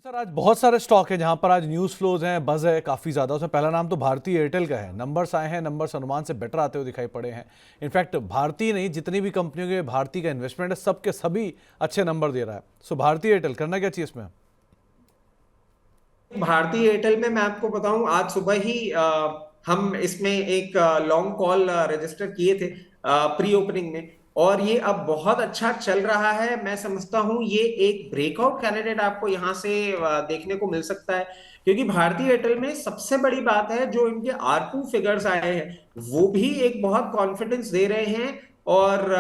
Sir आज बहुत सारे स्टॉक है जहां पर आज न्यूज़ फ्लोज हैं, बज़ है काफ़ी ज़्यादा। उसमें पहला नाम तो भारतीय एयरटेल का है। नंबर्स आए हैं, नंबर्स अनुमान से बेटर आते हुए दिखाई पड़े हैं। इनफैक्ट भारतीय नहीं, जितनी भी कंपनियों के भारतीय का इन्वेस्टमेंट है सबके सभी अच्छे नंबर दे रहा है। सो भारतीय एयरटेल करना क्या चाहिए इसमें? भारतीय एयरटेल में मैं आपको बताऊं, आज सुबह ही हम इसमें एक लॉन्ग कॉल रजिस्टर किए थे प्री ओपनिंग में। और ये अब बहुत अच्छा चल रहा है। मैं समझता हूं ये एक ब्रेकआउट कैंडिडेट आपको यहां से देखने को मिल सकता है, क्योंकि भारतीय एयरटेल में सबसे बड़ी बात है जो इनके आरपू फिगर्स आए हैं वो भी एक बहुत कॉन्फिडेंस दे रहे हैं। और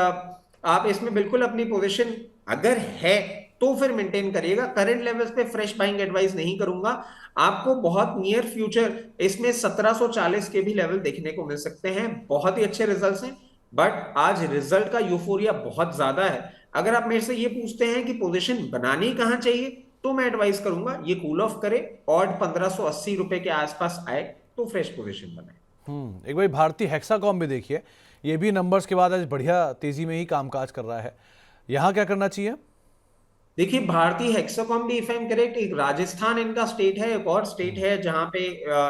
आप इसमें बिल्कुल अपनी पोजीशन अगर है तो फिर मेंटेन करिएगा। करंट लेवल्स पे फ्रेश बाइंग एडवाइस नहीं करूंगा। आपको बहुत नियर फ्यूचर इसमें 1740 के भी लेवल देखने को मिल सकते हैं। बहुत ही अच्छे रिजल्ट्स हैं, बट आज रिजल्ट का यूफोरिया बहुत ज्यादा है। अगर आप मेरे से ये पूछते हैं कि पोजीशन बनानी कहां चाहिए, तो मैं एडवाइस करूंगा ये कूल ऑफ करे और 1580 रुपए के आसपास आए तो फ्रेश पोजीशन बनाए। एक भाई भारतीय हेक्साकॉम भी देखिए, ये भी नंबर्स के बाद आज बढ़िया तेज़ी में ही कामकाज कर रहा है। यहाँ क्या करना चाहिए? देखिए, भारतीय हेक्साकॉम भी, इफ आई एम करेक्ट, एक राजस्थान इनका स्टेट है, एक और स्टेट है जहां पे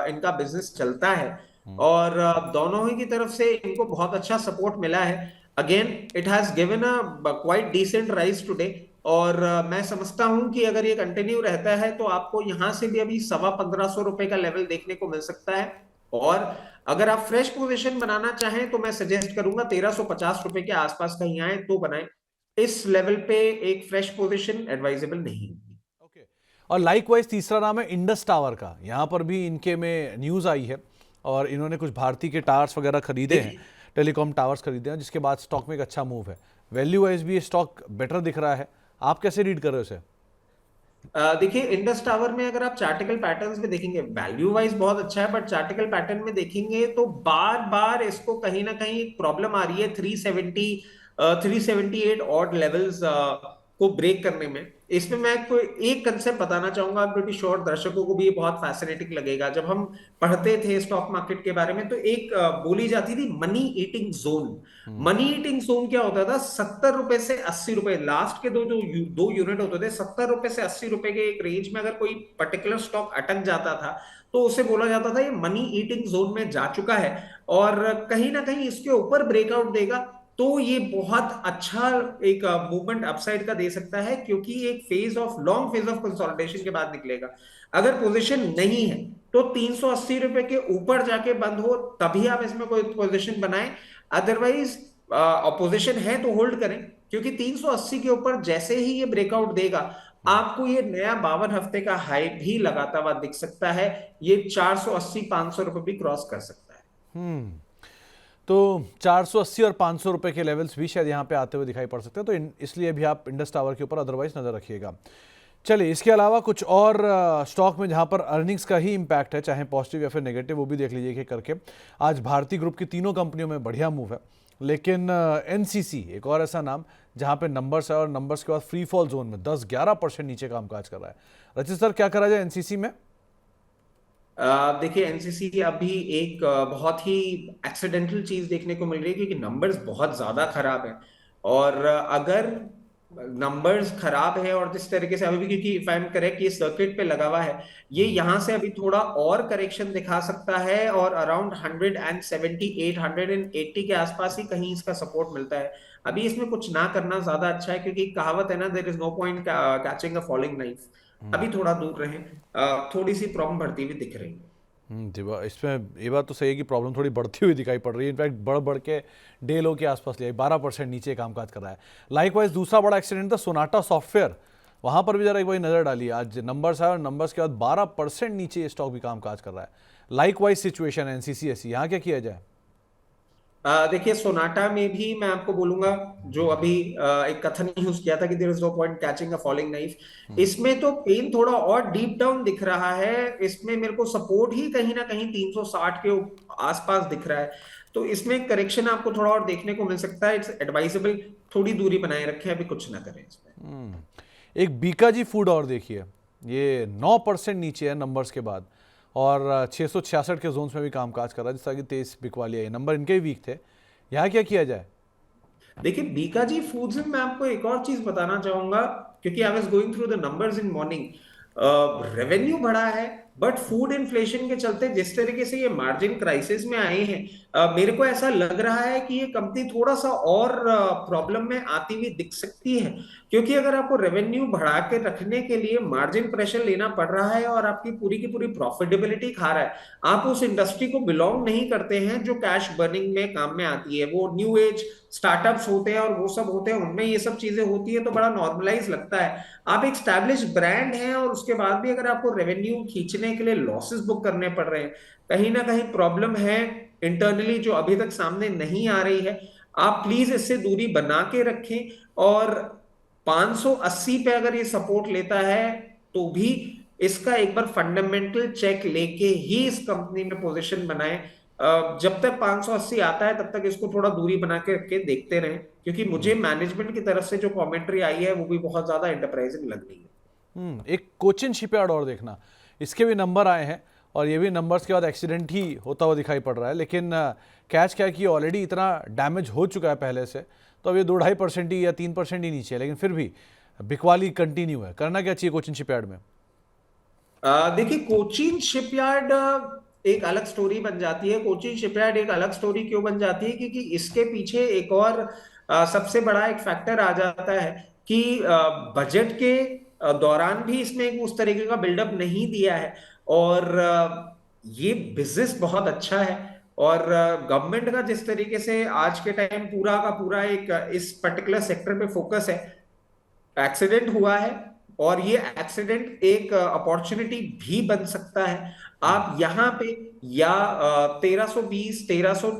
इनका बिजनेस चलता है। और दोनों ही की तरफ से इनको बहुत अच्छा सपोर्ट मिला है। Again it has given a quite decent rise today. और मैं समझता हूं कि अगर ये कंटिन्यू रहता है तो आपको यहां से भी अभी 1500 रुपए का लेवल देखने को मिल सकता है। और अगर आप फ्रेश पोजीशन बनाना चाहें तो मैं सजेस्ट करूंगा 1350 रुपए के आसपास कहीं आए तो बनाएं। इस लेवल पे एक फ्रेश पोजीशन एडवाइजेबल नहीं होगी। ओके। और लाइक वाइज तीसरा नाम है इंडस टावर का। यहाँ पर भी इनके में न्यूज़ आई है और इन्होंने कुछ भारतीय के टावर्स वगैरह खरीदे हैं, देखिए, टेलीकॉम टावर्स खरीदे हैं, जिसके बाद स्टॉक में एक अच्छा मूव है। वैल्यू वाइज भी ये स्टॉक बेटर दिख रहा है। आप कैसे रीड कर रहे हो इसे? देखिए, इंडस टावर में अगर आप चार्टिकल पैटर्न्स में देखेंगे, वैल्यू वाइज बहुत अच्छा है, बट चार्टिकल पैटर्न में देखेंगे तो बार बार इसको कहीं ना कहीं प्रॉब्लम आ रही है 370 378 ऑड लेवल्स को ब्रेक करने में। इसमें मैं कोई एक कंसेप्ट बताना चाहूंगा, प्रीटी श्योर दर्शकों को भी ये बहुत फैसिनेटिंग लगेगा। जब हम पढ़ते थे स्टॉक मार्केट के बारे में तो एक बोली जाती थी money eating zone. Money eating zone क्या होता था? 70 रुपए से 80 रुपए, लास्ट के दो यूनिट होते थे। 70 रुपए से 80 रुपए के एक रेंज में अगर कोई पर्टिकुलर स्टॉक अटक जाता था तो उसे बोला जाता था ये मनी ईटिंग जोन में जा चुका है। और कहीं ना कहीं इसके ऊपर ब्रेकआउट देगा तो ये बहुत अच्छा एक मूवमेंट अपसाइड का दे सकता है, क्योंकि एक लॉन्ग फेज ऑफ कंसोलिडेशन के बाद निकलेगा। अगर पोजीशन नहीं है तो 380 रुपए के ऊपर जाके बंद हो तभी आप इसमें कोई पोजीशन बनाएं। अदरवाइज अपोजिशन है तो होल्ड करें, क्योंकि 380 के ऊपर जैसे ही ये ब्रेकआउट देगा आपको ये नया 52 हफ्ते का हाई भी लगाता हुआ दिख सकता है। ये 480 500 रुपए भी क्रॉस कर सकता है। तो 480 और 500 रुपए के लेवल्स भी शायद यहाँ पे आते हुए दिखाई पड़ सकते हैं। तो इसलिए भी आप इंडस टावर के ऊपर अदरवाइज नज़र रखिएगा। चलिए, इसके अलावा कुछ और स्टॉक में जहाँ पर अर्निंग्स का ही इम्पैक्ट है, चाहे पॉजिटिव या फिर नेगेटिव, वो भी देख लीजिए कि करके। आज भारतीय ग्रुप की तीनों कंपनियों में बढ़िया मूव है, लेकिन एनसीसी एक और ऐसा नाम जहाँ पे नंबर्स है और नंबर्स के बाद फ्री फॉल जोन में 10-11% नीचे कामकाज कर रहा है। रचित सर, क्या करा जाए एनसीसी में? देखिए, एनसीसी अभी एक बहुत ही एक्सीडेंटल चीज देखने को मिल रही है, क्योंकि नंबर्स बहुत ज्यादा खराब है। और अगर नंबर्स खराब है और जिस तरीके से अभी भी, क्योंकि इफ आई एम करेक्ट ये सर्किट पे लगा हुआ है, ये यहां से अभी थोड़ा और करेक्शन दिखा सकता है। और अराउंड 178 180 के आसपास ही कहीं इसका सपोर्ट मिलता है। अभी इसमें कुछ ना करना ज्यादा अच्छा है, क्योंकि कहावत है ना, there is no point catching a falling knife. अभी थोड़ा दूर रहें। थोड़ी सी प्रॉब्लम बढ़ती हुई दिख रही है। इसमें ये बात तो सही है कि प्रॉब्लम थोड़ी बढ़ती हुई दिखाई पड़ रही है। इनफैक्ट बढ़ बढ़ के डे लो के आसपास लिया 12% नीचे कामकाज कर रहा है। लाइकवाइज दूसरा बड़ा एक्सीडेंट था सोनाटा सॉफ्टवेयर। वहां पर भी जरा एक बार नजर डालिए। आज नंबर्स आए और नंबर्स के बाद 12% नीचे ये स्टॉक भी कामकाज कर रहा है। लाइकवाइज सिचुएशन है एनसीसी ऐसी, यहाँ क्या किया जाए? देखिए, सोनाटा में भी मैं आपको बोलूंगा, जो अभी एक कथन यूज किया था कि there is no point catching a falling knife, इसमें तो पेन थोड़ा और डीप डाउन दिख रहा है। इसमें मेरे को सपोर्ट ही कहीं ना कहीं 360 के आसपास दिख रहा है। तो इसमें करेक्शन आपको थोड़ा और देखने को मिल सकता है। इट्स एडवाइजेबल थोड़ी दूरी बनाए रखें, अभी कुछ ना करें इसमें। एक बीकाजी फूड और देखिए, ये 9% नीचे है नंबर्स के बाद और 666 के जोन्स में भी कामकाज कर रहा है, जिस तरह की तेज बिकवाली है। नंबर इनके भी वीक थे। यहाँ क्या किया जाए? देखिए, बीकाजी फूड्स में मैं आपको एक और चीज बताना चाहूंगा, क्योंकि I was going through the numbers in morning. Revenue बढ़ा है, बट फूड इन्फ्लेशन के चलते जिस तरीके से ये मार्जिन क्राइसिस में आए हैं, मेरे को ऐसा लग रहा है कि ये कंपनी थोड़ा सा और प्रॉब्लम में आती हुई दिख सकती है। क्योंकि अगर आपको रेवेन्यू बढ़ा के रखने के लिए मार्जिन प्रेशर लेना पड़ रहा है और आपकी पूरी की पूरी प्रॉफिटेबिलिटी खा रहा है, आप उस इंडस्ट्री को बिलोंग नहीं करते हैं जो कैश बर्निंग में काम में आती है। वो न्यू एज स्टार्टअप्स होते हैं और वो सब होते हैं, उनमें ये सब चीजें होती है तो बड़ा नॉर्मलाइज लगता है। आप एक स्टैब्लिश ब्रांड हैं और उसके बाद भी अगर आपको रेवेन्यू खींचने के लिए लॉसेस बुक करने पड़ रहे हैं, कहीं ना कहीं प्रॉब्लम है इंटरनली जो अभी तक सामने नहीं आ रही है। आप प्लीज इससे दूरी बना के रखें, और 580 पे अगर ये सपोर्ट लेता है तो भी इसका एक बार फंडामेंटल चेक लेके ही इस कंपनी में पोजीशन बनाएं। जब तक 580 आता है तब तक इसको थोड़ा दूरी बना के रख के देखते रहें, क्योंकि मुझे मैनेजमेंट की तरफ से जो कमेंट्री आई है वो भी बहुत ज्यादा एंटरप्राइजिंग लग रही है। एक कोचिन शिपयार्ड और देखना, इसके भी नंबर आए हैं और ये भी नंबर्स के बाद एक्सीडेंट ही होता हुआ दिखाई पड़ रहा है, लेकिन कैच क्या है कि ऑलरेडी इतना डैमेज हो चुका है पहले से, तो अब ये 2-2.5% ही या 3% ही नीचे है, लेकिन फिर भी बिकवाली कंटिन्यू है। करना क्या चाहिए कोचिन शिपयार्ड में? देखिए, कोचीन शिपयार्ड एक अलग स्टोरी बन जाती है। कोचीन शिपयार्ड एक अलग स्टोरी क्यों बन जाती है, क्योंकि इसके पीछे एक और सबसे बड़ा एक फैक्टर आ जाता है कि बजट के दौरान भी इसमें एक उस तरीके का बिल्डअप नहीं दिया है, और ये बिजनेस बहुत अच्छा है। और गवर्नमेंट का जिस तरीके से आज के टाइम पूरा का पूरा एक इस पर्टिकुलर सेक्टर पे फोकस है, एक्सीडेंट हुआ है और ये एक्सीडेंट एक अपॉर्चुनिटी भी बन सकता है। आप यहाँ पे या 1320 1300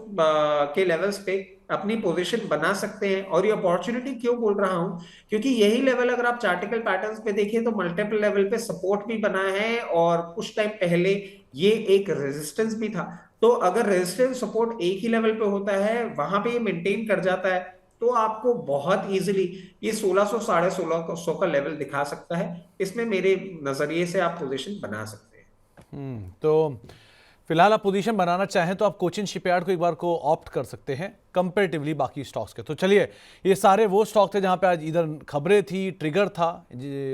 के लेवल्स पे अपनी पोजीशन बना सकते हैं। और ये अपॉर्चुनिटी क्यों बोल रहा हूं, क्योंकि यही लेवल अगर आप चार्टिकल पैटर्न्स पे देखिए तो मल्टीपल लेवल पे सपोर्ट भी बना है, और कुछ टाइम पहले ये एक रेजिस्टेंस भी था। तो अगर रेजिस्टेंस सपोर्ट एक ही लेवल पे होता है, वहां पे ये मेंटेन कर जाता है, तो आपको बहुत इजीली ये 1600 1650 का लेवल दिखा सकता है। इसमें मेरे नजरिए से आप पोजीशन बना सकते हैं। तो फिलहाल आप पोजीशन बनाना चाहें तो आप कोचिन शिपयार्ड को एक बार को ऑप्ट कर सकते हैं कंपैरेटिवली बाकी स्टॉक्स के। तो चलिए, ये सारे वो स्टॉक थे जहां पे आज इधर खबरें थी, ट्रिगर था,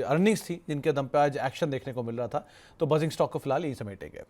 अर्निंग्स थी, जिनके दम पे आज एक्शन देखने को मिल रहा था। तो बजिंग स्टॉक को फिलहाल यही समेटेंगे।